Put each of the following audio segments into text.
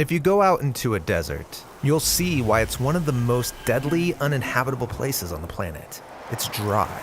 If you go out into a desert, you'll see why it's one of the most deadly, uninhabitable places on the planet. It's dry,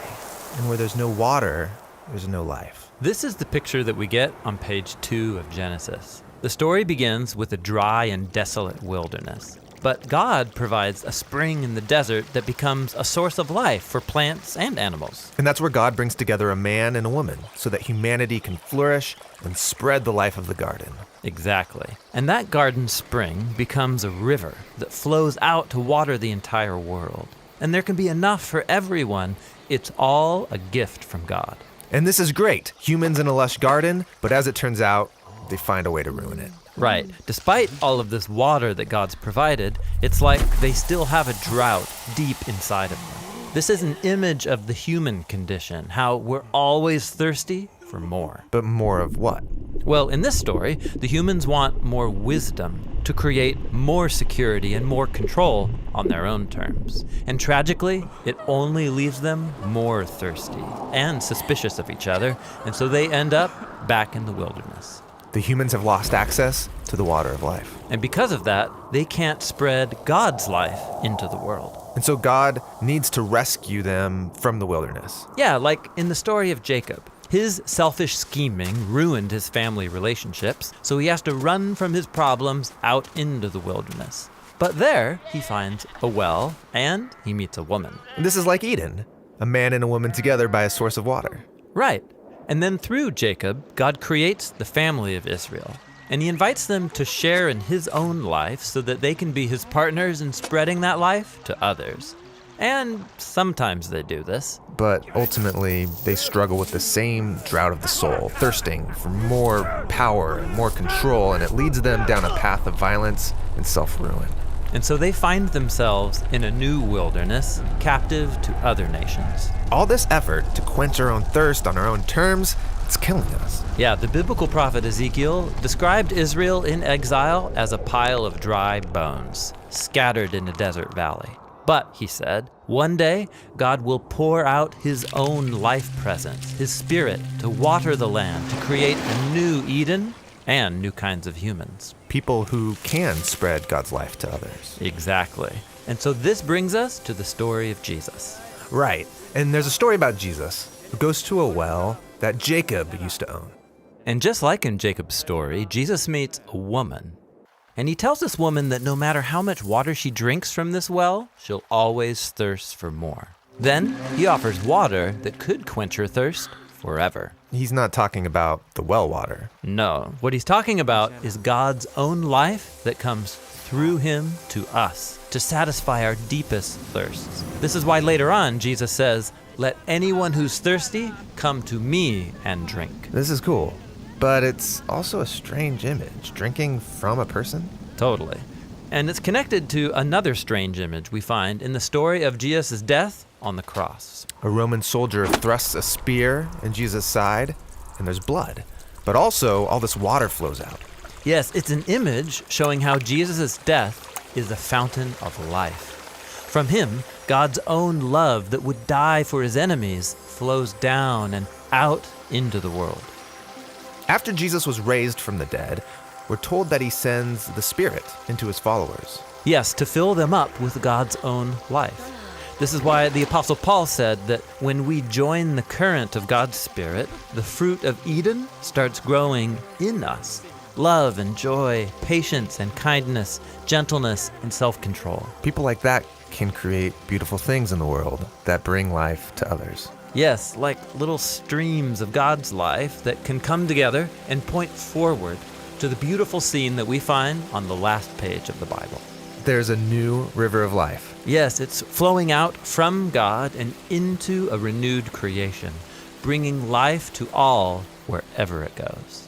and where there's no water, there's no life. This is the picture that we get on page 2 of Genesis. The story begins with a dry and desolate wilderness. But God provides a spring in the desert that becomes a source of life for plants and animals. And that's where God brings together a man and a woman so that humanity can flourish and spread the life of the garden. Exactly. And that garden spring becomes a river that flows out to water the entire world. And there can be enough for everyone. It's all a gift from God. And this is great. Humans in a lush garden, but as it turns out, they find a way to ruin it. Right. Despite all of this water that God's provided, it's like they still have a drought deep inside of them. This is an image of the human condition, how we're always thirsty for more. But more of what? Well, in this story, the humans want more wisdom to create more security and more control on their own terms. And tragically, it only leaves them more thirsty and suspicious of each other, and so they end up back in the wilderness. The humans have lost access to the water of life. And because of that, they can't spread God's life into the world. And so God needs to rescue them from the wilderness. Yeah, like in the story of Jacob. His selfish scheming ruined his family relationships, so he has to run from his problems out into the wilderness. But there, he finds a well, and he meets a woman. And this is like Eden, a man and a woman together by a source of water. Right. And then through Jacob, God creates the family of Israel. And he invites them to share in his own life so that they can be his partners in spreading that life to others. And sometimes they do this. But ultimately, they struggle with the same drought of the soul, thirsting for more power and more control, and it leads them down a path of violence and self-ruin. And so they find themselves in a new wilderness, captive to other nations. All this effort to quench our own thirst on our own terms, it's killing us. Yeah, the biblical prophet Ezekiel described Israel in exile as a pile of dry bones, scattered in a desert valley. But, he said, one day God will pour out his own life presence, his spirit, to water the land, to create a new Eden and new kinds of humans. People who can spread God's life to others. Exactly. And so this brings us to the story of Jesus. Right. And there's a story about Jesus who goes to a well that Jacob used to own. And just like in Jacob's story, Jesus meets a woman. And he tells this woman that no matter how much water she drinks from this well, she'll always thirst for more. Then he offers water that could quench her thirst forever. He's not talking about the well water. No, what he's talking about is God's own life that comes through him to us to satisfy our deepest thirsts. This is why later on Jesus says, "Let anyone who's thirsty come to me and drink." This is cool, but it's also a strange image, drinking from a person. Totally. And it's connected to another strange image we find in the story of Jesus' death on the cross. A Roman soldier thrusts a spear in Jesus' side, and there's blood. But also, all this water flows out. Yes, it's an image showing how Jesus' death is a fountain of life. From him, God's own love that would die for his enemies flows down and out into the world. After Jesus was raised from the dead, we're told that he sends the Spirit into his followers. Yes, to fill them up with God's own life. This is why the Apostle Paul said that when we join the current of God's Spirit, the fruit of Eden starts growing in us. Love and joy, patience and kindness, gentleness and self-control. People like that can create beautiful things in the world that bring life to others. Yes, like little streams of God's life that can come together and point forward to the beautiful scene that we find on the last page of the Bible. There's a new river of life. Yes, it's flowing out from God and into a renewed creation, bringing life to all wherever it goes.